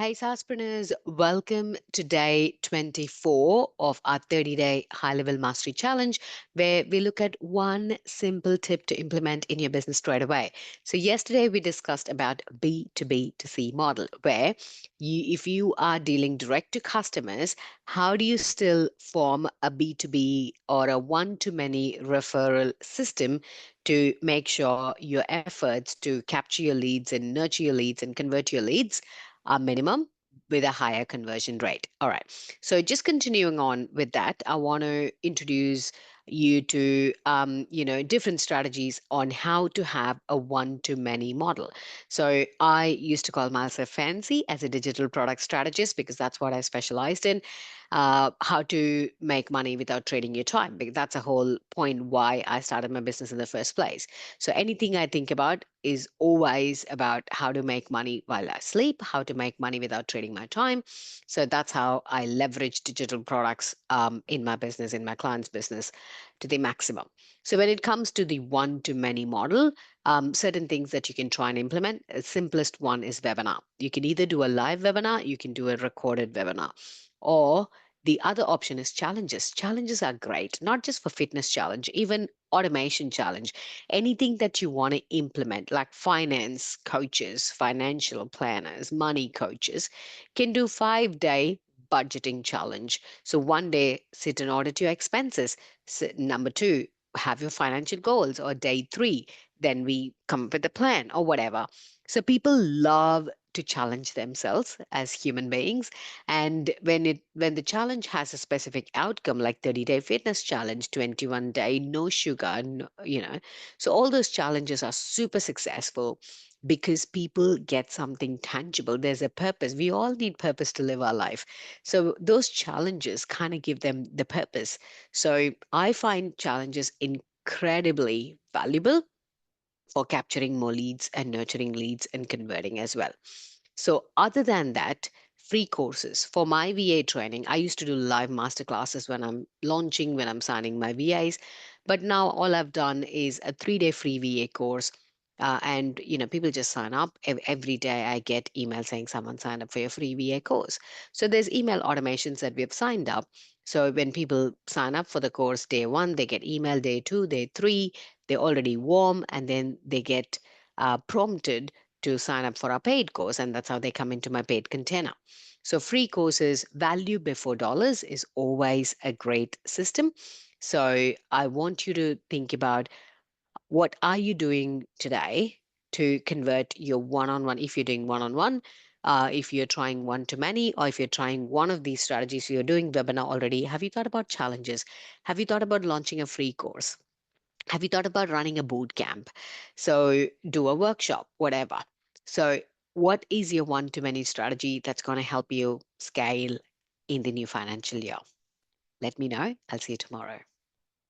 Hey, Saspreneurs, welcome to day 24 of our 30-day high-level mastery challenge, where we look at one simple tip to implement in your business straight away. So yesterday we discussed about B2B to C model, where if you are dealing direct to customers, how do you still form a B2B or a one-to-many referral system to make sure your efforts to capture your leads and nurture your leads and convert your leads are minimum with a higher conversion rate. All right. So just continuing on with that, I want to introduce you to different strategies on how to have a one-to-many model. So I used to call myself fancy as a digital product strategist because that's what I specialized in. How to make money without trading your time, because that's a whole point why I started my business in the first place. So anything I think about is always about how to make money while I sleep, how to make money without trading my time. So that's how I leverage digital products in my business, in my client's business to the maximum. So when it comes to the one-to-many model, certain things that you can try and implement, the simplest one is webinar. You can either do a live webinar, you can do a recorded webinar, or the other option is challenges. Challenges are great, not just for fitness challenge, even automation challenge, anything that you want to implement, like finance coaches, financial planners, money coaches, can do 5-day budgeting challenge. So one day, sit and audit your expenses. Number two, have your financial goals, or day three, then we come up with a plan or whatever. So people love to challenge themselves as human beings, and when the challenge has a specific outcome, like 30-day fitness challenge, 21-day no sugar, so all those challenges are super successful because people get something tangible. There's a purpose. We all need purpose to live our life. So those challenges kind of give them the purpose. So I find challenges incredibly valuable for capturing more leads and nurturing leads and converting as well. So, other than that, free courses for my VA training. I used to do live masterclasses when I'm launching, when I'm signing my VAs, but now all I've done is a 3-day free VA course. And people just sign up. Every day I get email saying someone signed up for your free VA course. So there's email automations that we have signed up. So when people sign up for the course day one, they get email day two, day three, they're already warm, and then they get prompted to sign up for our paid course, and that's how they come into my paid container. So free courses, value before dollars, is always a great system. So I want you to think about, what are you doing today to convert your one-on-one, if you're doing one-on-one, if you're trying one-to-many, or if you're trying one of these strategies, you're doing webinar already. Have you thought about challenges? Have you thought about launching a free course? Have you thought about running a boot camp? So do a workshop, whatever. So what is your one-to-many strategy that's going to help you scale in the new financial year? Let me know. I'll see you tomorrow.